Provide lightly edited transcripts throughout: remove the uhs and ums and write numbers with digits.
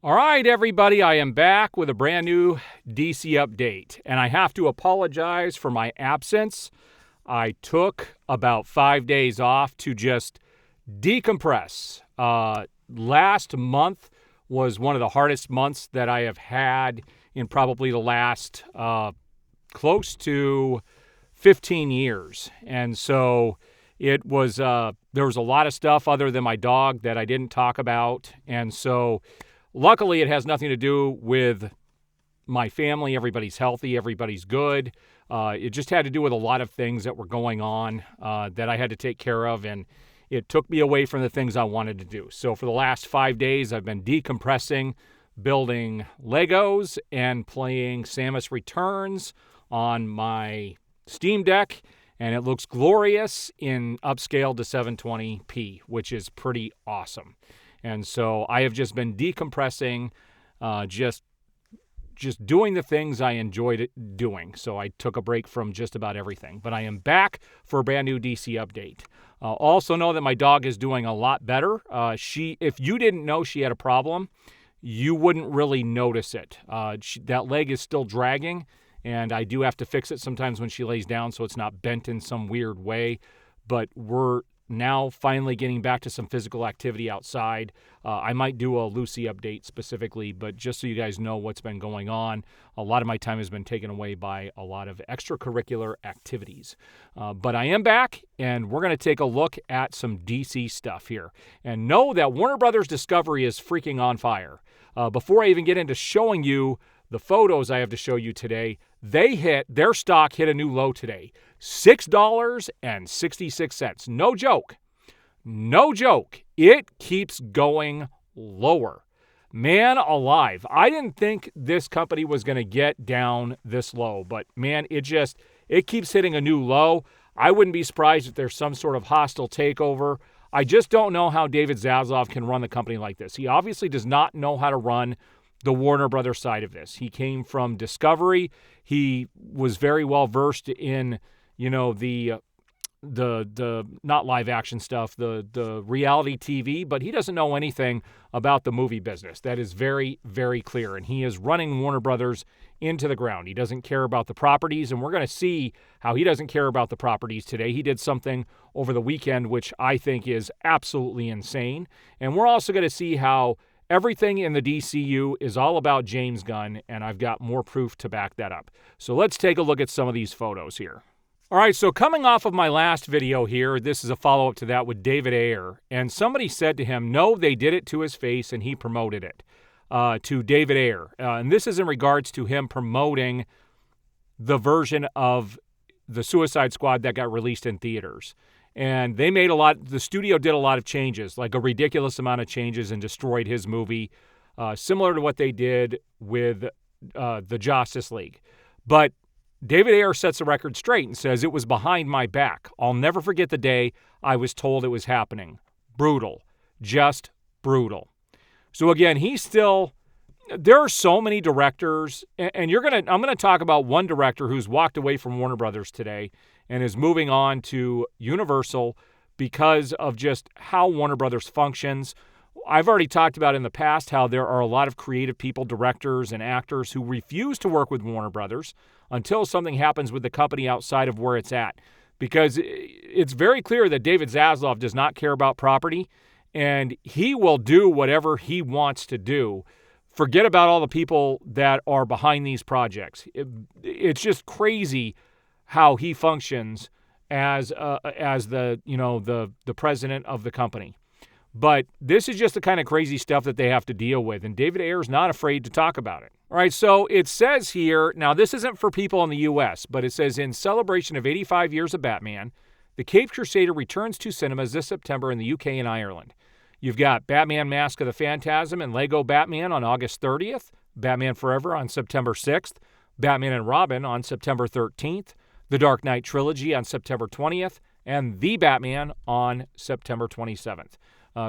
All right, everybody, I am back with a brand new DC update, and I have to apologize for my absence. I took about 5 days off to just decompress. Last month was one of the hardest months that I have had in probably the last close to 15 years. And so it was, there was a lot of stuff other than my dog that I didn't talk about. And so luckily, it has nothing to do with my family. Everybody's healthy. Everybody's good. It just had to do with a lot of things that were going on that I had to take care of, and it took me away from the things I wanted to do. So for the last 5 days, I've been decompressing, building Legos, and playing Samus Returns on my Steam Deck, and it looks glorious in upscale to 720p, which is pretty awesome. And so I have just been decompressing, just doing the things I enjoyed doing. So I took a break from just about everything. But I am back for a brand new DC update. Also know that my dog is doing a lot better. If you didn't know she had a problem, you wouldn't really notice it. That leg is still dragging, and I do have to fix it sometimes when she lays down so it's not bent in some weird way. But we're now finally getting back to some physical activity outside. I might do a Lucy update specifically, but just so you guys know what's been going on, a lot of my time has been taken away by a lot of extracurricular activities. But I am back, and we're going to take a look at some DC stuff here. And know that Warner Brothers Discovery is freaking on fire. Before I even get into showing you the photos I have to show you today, their stock hit a new low today. $6.66. No joke. No joke. It keeps going lower. Man alive. I didn't think this company was going to get down this low, but man, it keeps hitting a new low. I wouldn't be surprised if there's some sort of hostile takeover. I just don't know how David Zaslav can run the company like this. He obviously does not know how to run the Warner Brothers side of this. He came from Discovery. He was very well versed in, the not live action stuff, the reality TV, but he doesn't know anything about the movie business. That is very, very clear. And he is running Warner Brothers into the ground. He doesn't care about the properties, and we're going to see how he doesn't care about the properties today. He did something over the weekend which I think is absolutely insane. And we're also going to see how everything in the DCU is all about James Gunn, and I've got more proof to back that up. So let's take a look at some of these photos here. All right, so coming off of my last video here, this is a follow-up to that with David Ayers, and somebody said to him, no, they did it to his face, and he promoted it to David Ayers. And this is in regards to him promoting the version of the Suicide Squad that got released in theaters. And the studio did a lot of changes, like a ridiculous amount of changes, and destroyed his movie, similar to what they did with the Justice League. But David Ayers sets the record straight and says, it was behind my back. I'll never forget the day I was told it was happening. Brutal. Just brutal. So again, there are so many directors, and I'm going to talk about one director who's walked away from Warner Brothers today and is moving on to Universal because of just how Warner Brothers functions. I've already talked about in the past how there are a lot of creative people, directors, and actors who refuse to work with Warner Brothers until something happens with the company outside of where it's at. Because it's very clear that David Zaslav does not care about property, and he will do whatever he wants to do. Forget about all the people that are behind these projects. It's just crazy how he functions as the president of the company. But this is just the kind of crazy stuff that they have to deal with, and David Ayers is not afraid to talk about it. All right, so it says here, now this isn't for people in the U.S., but it says, in celebration of 85 years of Batman, the Caped Crusader returns to cinemas this September in the UK and Ireland. You've got Batman Mask of the Phantasm and Lego Batman on August 30th, Batman Forever on September 6th, Batman and Robin on September 13th, The Dark Knight Trilogy on September 20th, and The Batman on September 27th.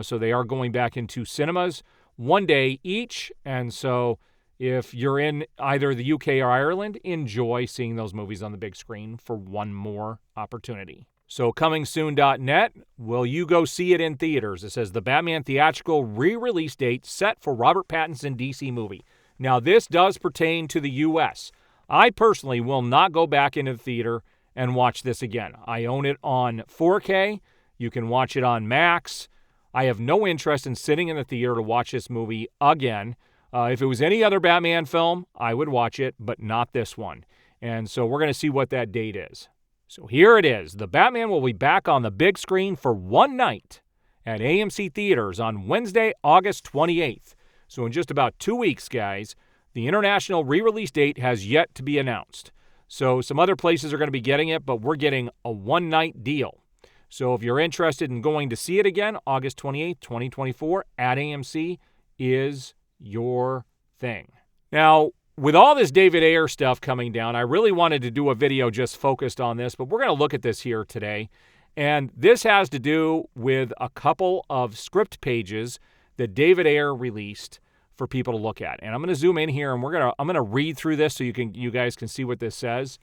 So they are going back into cinemas one day each, and so if you're in either the UK or Ireland, enjoy seeing those movies on the big screen for one more opportunity. So comingsoon.net, will you go see it in theaters? It says the Batman theatrical re-release date set for Robert Pattinson DC movie. Now this does pertain to the U.S. I personally will not go back into the theater and watch this again. I own it on 4K. You can watch it on Max. I have no interest in sitting in the theater to watch this movie again. If it was any other Batman film, I would watch it, but not this one. And so we're going to see what that date is. So here it is. The Batman will be back on the big screen for one night at AMC Theaters on Wednesday, August 28th. So in just about 2 weeks, guys, the international re-release date has yet to be announced. So some other places are going to be getting it, but we're getting a one-night deal. So if you're interested in going to see it again, August 28th, 2024 at AMC is your thing. Now, with all this David Ayers stuff coming down, I really wanted to do a video just focused on this, but we're going to look at this here today. And this has to do with a couple of script pages that David Ayers released for people to look at. And I'm going to zoom in here and I'm going to read through this so you guys can see what this says.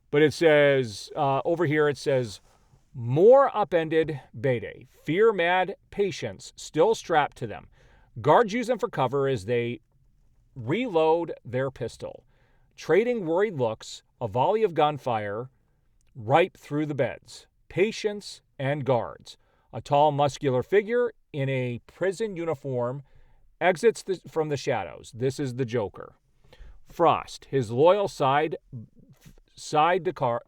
But it says, over here it says, more upended Bede. Fear-mad patients still strapped to them. Guards use them for cover as they reload their pistol. Trading worried looks, a volley of gunfire ripe through the beds. Patients and guards. A tall, muscular figure in a prison uniform exits from the shadows. This is the Joker. Frost, his loyal side to car.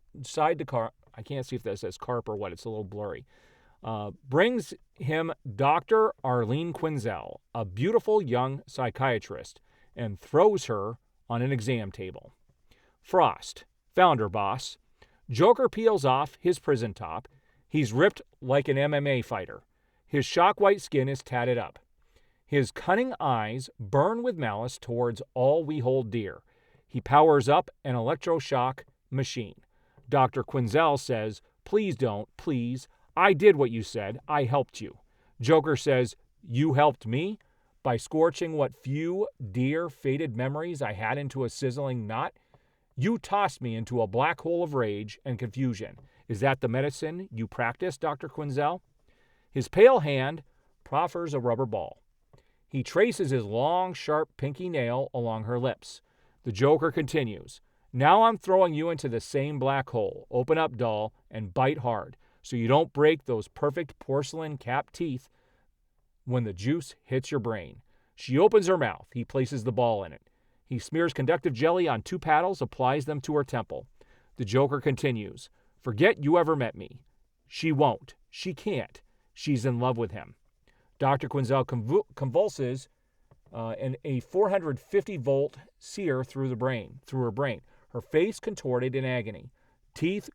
I can't see if that says carp or what. It's a little blurry. Brings him Dr. Arlene Quinzel, a beautiful young psychiatrist, and throws her on an exam table. Frost, founder boss. Joker peels off his prison top. He's ripped like an MMA fighter. His shock-white skin is tatted up. His cunning eyes burn with malice towards all we hold dear. He powers up an electroshock machine. Dr. Quinzel says, please don't, please. I did what you said. I helped you. Joker says, you helped me? By scorching what few dear faded memories I had into a sizzling knot? You tossed me into a black hole of rage and confusion. Is that the medicine you practice, Dr. Quinzel? His pale hand proffers a rubber ball. He traces his long, sharp pinky nail along her lips. The Joker continues. Now I'm throwing you into the same black hole. Open up, doll, and bite hard, so you don't break those perfect porcelain cap teeth when the juice hits your brain. She opens her mouth. He places the ball in it. He smears conductive jelly on 2 paddles, applies them to her temple. The Joker continues. Forget you ever met me. She won't. She can't. She's in love with him. Dr. Quinzel convulses and a 450-volt sear through her brain. Her face contorted in agony. Teeth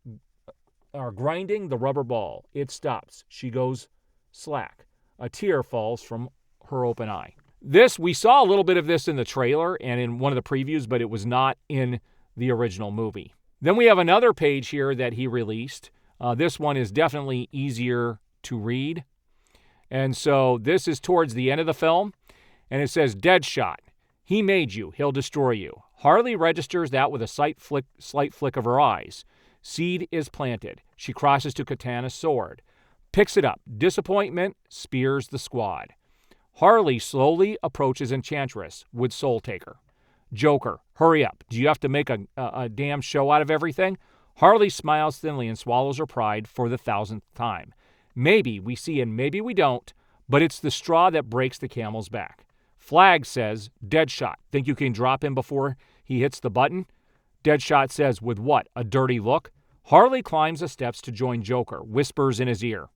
are grinding the rubber ball. It stops. She goes slack. A tear falls from her open eye. We saw a little bit of this in the trailer and in one of the previews, but it was not in the original movie. Then we have another page here that he released. This one is definitely easier to read. And so this is towards the end of the film. And it says, Deadshot. He made you. He'll destroy you. Harley registers that with a slight flick of her eyes. Seed is planted. She crosses to Katana's sword. Picks it up. Disappointment spears the squad. Harley slowly approaches Enchantress with Soul Taker. Joker, hurry up. Do you have to make a damn show out of everything? Harley smiles thinly and swallows her pride for the 1,000th time. Maybe we see and maybe we don't, but it's the straw that breaks the camel's back. Flag says, Deadshot. Think you can drop him before he hits the button? Deadshot says, with what? A dirty look? Harley climbs the steps to join Joker, whispers in his ear.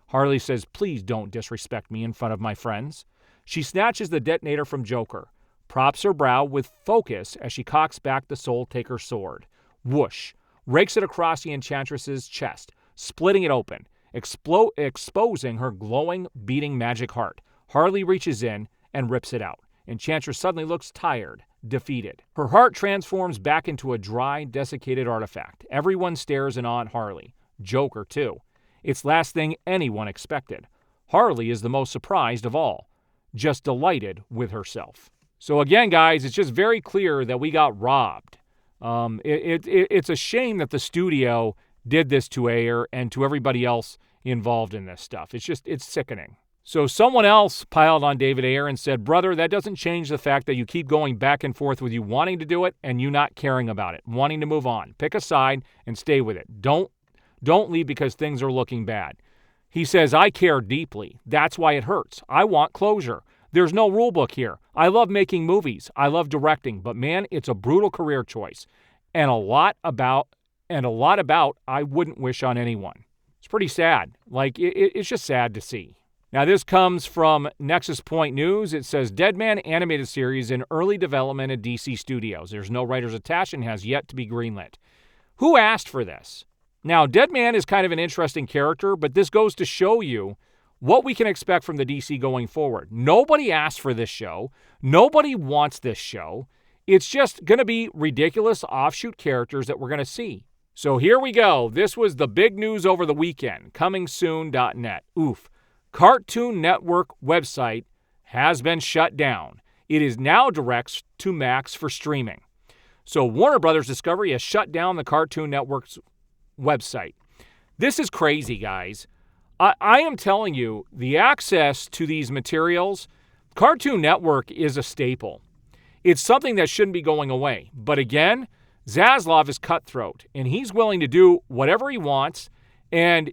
Harley says, please don't disrespect me in front of my friends. She snatches the detonator from Joker, props her brow with focus as she cocks back the Soul Taker's sword. Whoosh! Rakes it across the Enchantress's chest, splitting it open, exposing her glowing, beating magic heart. Harley reaches in and rips it out. Enchantress suddenly looks tired, defeated. Her heart transforms back into a dry, desiccated artifact. Everyone stares in awe at Harley. Joker, too. It's last thing anyone expected. Harley is the most surprised of all, just delighted with herself. So again, guys, it's just very clear that we got robbed. It's a shame that the studio did this to Ayers and to everybody else involved in this stuff. It's sickening. So someone else piled on David Ayers and said, brother, that doesn't change the fact that you keep going back and forth with you wanting to do it and you not caring about it, wanting to move on. Pick a side and stay with it. Don't leave because things are looking bad. He says, I care deeply. That's why it hurts. I want closure. There's no rule book here. I love making movies. I love directing. But man, it's a brutal career choice. And a lot about I wouldn't wish on anyone. It's pretty sad. It's just sad to see. Now, this comes from Nexus Point News. It says, Deadman animated series in early development at DC Studios. There's no writers attached and has yet to be greenlit. Who asked for this? Now, Deadman is kind of an interesting character, but this goes to show you what we can expect from the DC going forward. Nobody asked for this show. Nobody wants this show. It's just going to be ridiculous offshoot characters that we're going to see. So here we go. This was the big news over the weekend. ComingSoon.net. Oof. Cartoon Network website has been shut down. It is now direct to Max for streaming. So Warner Brothers Discovery has shut down the Cartoon Network's website. This is crazy, guys. I am telling you, the access to these materials, Cartoon Network is a staple. It's something that shouldn't be going away. But again, Zaslav is cutthroat, and he's willing to do whatever he wants, and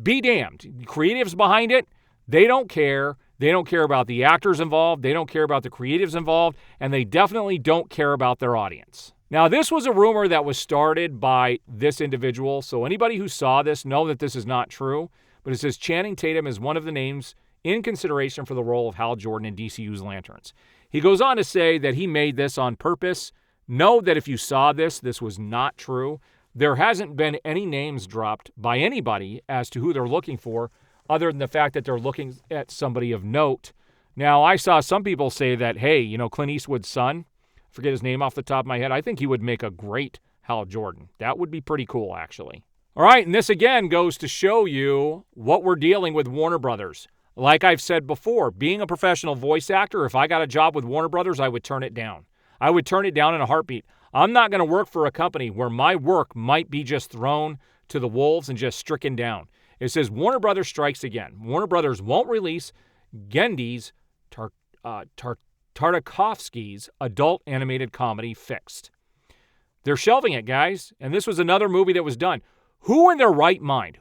be damned. The creatives behind it, they don't care. They don't care about the actors involved. They don't care about the creatives involved, and they definitely don't care about their audience. Now, this was a rumor that was started by this individual, so anybody who saw this know that this is not true, but it says Channing Tatum is one of the names in consideration for the role of Hal Jordan in DCU's Lanterns. He goes on to say that he made this on purpose. Know that if you saw this was not true. There hasn't been any names dropped by anybody as to who they're looking for, other than the fact that they're looking at somebody of note. Now, I saw some people say that, hey, Clint Eastwood's son, forget his name off the top of my head, I think he would make a great Hal Jordan. That would be pretty cool, actually. All right, and this again goes to show you what we're dealing with Warner Brothers. Like I've said before, being a professional voice actor, if I got a job with Warner Brothers, I would turn it down. I would turn it down in a heartbeat. I'm not going to work for a company where my work might be just thrown to the wolves and just stricken down. It says Warner Brothers strikes again. Warner Brothers won't release Gendy's Tartakovsky's adult animated comedy Fixed. They're shelving it, guys. And this was another movie that was done. Who in their right mind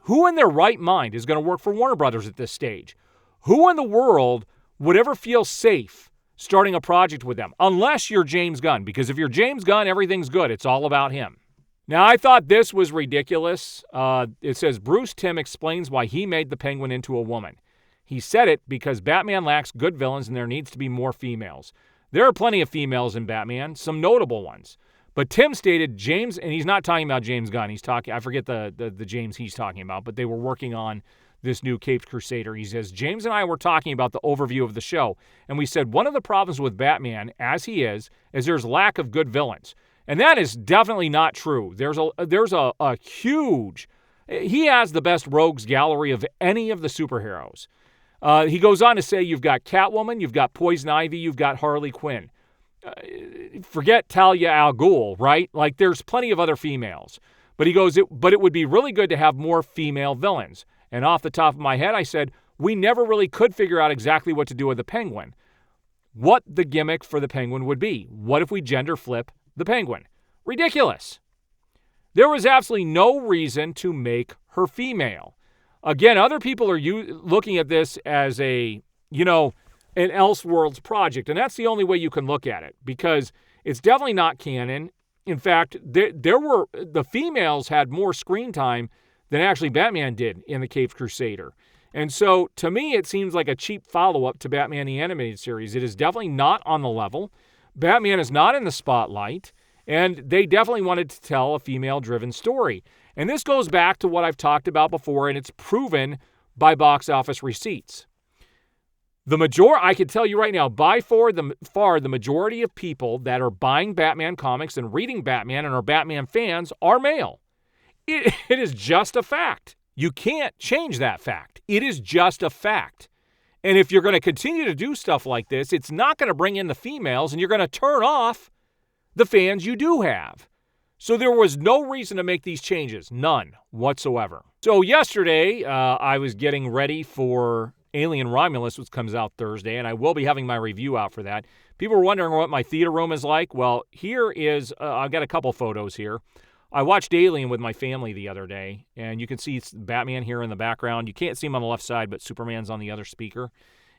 is going to work for Warner Brothers at this stage? Who in the world would ever feel safe starting a project with them? Unless you're James Gunn. Because if you're James Gunn, everything's good. It's all about him. Now, I thought this was ridiculous. It says, Bruce Timm explains why he made the Penguin into a woman. He said it because Batman lacks good villains and there needs to be more females. There are plenty of females in Batman, some notable ones. But Tim stated James, and he's not talking about James Gunn. He's talking, I forget the James he's talking about, but they were working on this new Caped Crusader. He says, James and I were talking about the overview of the show, and we said one of the problems with Batman, as he is there's lack of good villains. And that is definitely not true. There's a huge, he has the best rogues gallery of any of the superheroes. He goes on to say you've got Catwoman, you've got Poison Ivy, you've got Harley Quinn. Forget Talia al Ghul, right? Like, there's plenty of other females. But he goes, but it would be really good to have more female villains. And off the top of my head, I said, we never really could figure out exactly what to do with the Penguin. What the gimmick for the Penguin would be. What if we gender flip the Penguin? Ridiculous. There was absolutely no reason to make her female. Again, other people are looking at this as an Elseworlds project, and that's the only way you can look at it, because it's definitely not canon. In fact, the females had more screen time than actually Batman did in the Caped Crusader. And so, to me, it seems like a cheap follow-up to Batman the Animated Series. It is definitely not on the level. Batman is not in the spotlight, and they definitely wanted to tell a female-driven story. And this goes back to what I've talked about before, and it's proven by box office receipts. I can tell you right now, by far the majority of people that are buying Batman comics and reading Batman and are Batman fans are male. It is just a fact. You can't change that fact. It is just a fact. And if you're going to continue to do stuff like this, it's not going to bring in the females, and you're going to turn off the fans you do have. So there was no reason to make these changes. None whatsoever. So yesterday, I was getting ready for Alien Romulus, which comes out Thursday, and I will be having my review out for that. People are wondering what my theater room is like. Well, here is, I've got a couple photos here. I watched Alien with my family the other day, and you can see Batman here in the background. You can't see him on the left side, but Superman's on the other speaker.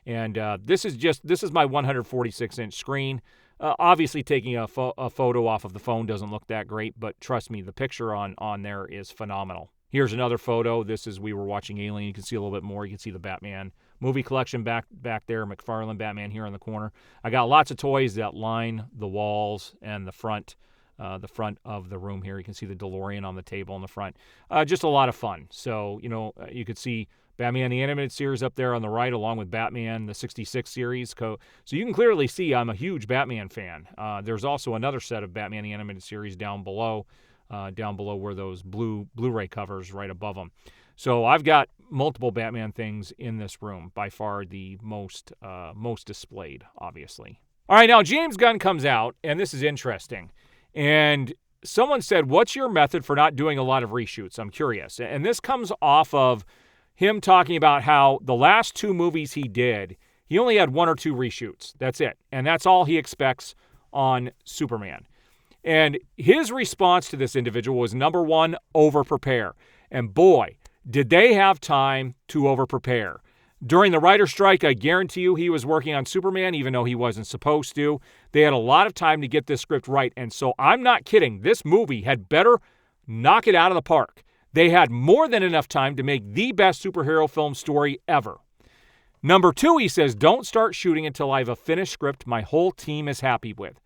And this is my 146-inch screen. Obviously, taking a photo off of the phone doesn't look that great, but trust me, the picture on there is phenomenal. Here's another photo. This is we were watching Alien. You can see a little bit more. You can see the Batman movie collection back there, McFarlane Batman here in the corner. I got lots of toys that line the walls and the front of the room here. You can see the DeLorean on the table in the front. Just a lot of fun. So, you could see Batman the Animated Series up there on the right, along with Batman the 66 series. So you can clearly see I'm a huge Batman fan. There's also another set of Batman the Animated Series down below where those Blu-ray covers right above them. So I've got multiple Batman things in this room, by far the most displayed, obviously. All right, now James Gunn comes out, and this is interesting. And someone said, what's your method for not doing a lot of reshoots? I'm curious. And this comes off of him talking about how the last 2 movies he did, he only had 1 or 2 reshoots. That's it. And that's all he expects on Superman. And his response to this individual was, number 1, over-prepare. And boy, did they have time to over-prepare. During the writer's strike, I guarantee you he was working on Superman, even though he wasn't supposed to. They had a lot of time to get this script right. And so I'm not kidding. This movie had better knock it out of the park. They had more than enough time to make the best superhero film story ever. Number 2, he says, don't start shooting until I have a finished script my whole team is happy with.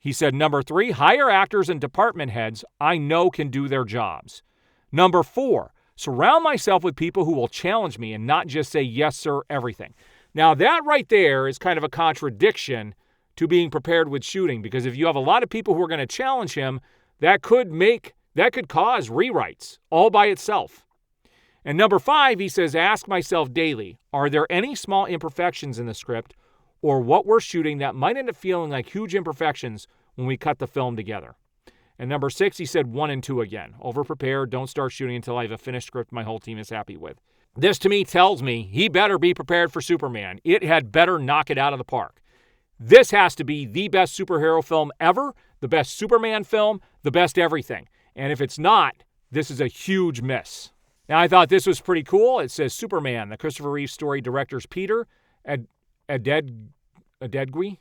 He said, number 3, hire actors and department heads I know can do their jobs. Number 4, surround myself with people who will challenge me and not just say, yes, sir, everything. Now, that right there is kind of a contradiction to being prepared with shooting, because if you have a lot of people who are going to challenge him, that could cause rewrites all by itself. And number 5, he says, ask myself daily, are there any small imperfections in the script or what we're shooting that might end up feeling like huge imperfections when we cut the film together? And number 6, he said 1 and 2 again. Over-prepare, don't start shooting until I have a finished script my whole team is happy with. This, to me, tells me he better be prepared for Superman. It had better knock it out of the park. This has to be the best superhero film ever, the best Superman film, the best everything. And if it's not, this is a huge miss. Now, I thought this was pretty cool. It says Superman, the Christopher Reeve story directors Peter Adegui.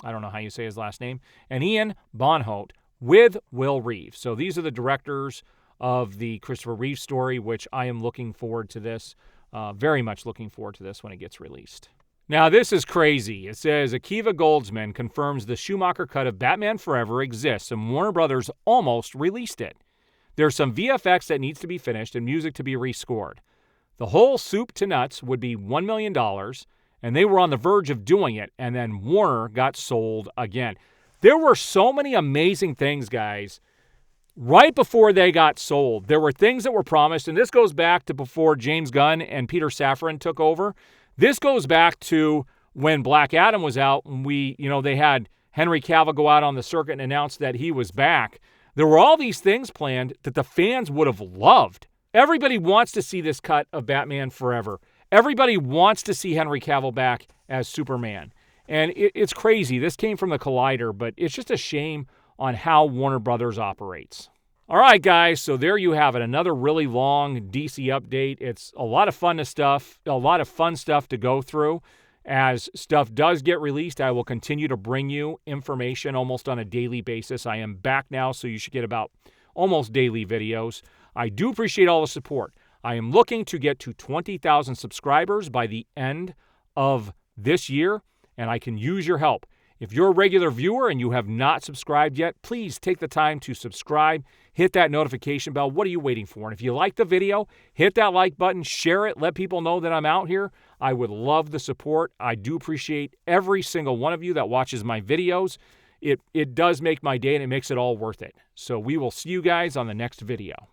I don't know how you say his last name. And Ian Bonholt with Will Reeve. So these are the directors of the Christopher Reeve story, which I am looking forward to this. Very much looking forward to this when it gets released. Now, this is crazy. It says Akiva Goldsman confirms the Schumacher cut of Batman Forever exists, and Warner Brothers almost released it. There's some VFX that needs to be finished and music to be rescored. The whole soup to nuts would be $1 million, and they were on the verge of doing it, and then Warner got sold again. There were so many amazing things, guys. Right before they got sold, there were things that were promised, and this goes back to before James Gunn and Peter Safran took over. This goes back to when Black Adam was out, and they had Henry Cavill go out on the circuit and announce that he was back. There were all these things planned that the fans would have loved. Everybody wants to see this cut of Batman Forever. Everybody wants to see Henry Cavill back as Superman. And it's crazy. This came from the Collider, but it's just a shame on how Warner Brothers operates. All right, guys, so there you have it. Another really long DC update. It's a lot of fun stuff to go through. As stuff does get released, I will continue to bring you information almost on a daily basis. I am back now, so you should get about almost daily videos. I do appreciate all the support. I am looking to get to 20,000 subscribers by the end of this year, and I can use your help. If you're a regular viewer and you have not subscribed yet, please take the time to subscribe. Hit that notification bell. What are you waiting for? And if you like the video, hit that like button, share it, let people know that I'm out here. I would love the support. I do appreciate every single one of you that watches my videos. It does make my day, and it makes it all worth it. So we will see you guys on the next video.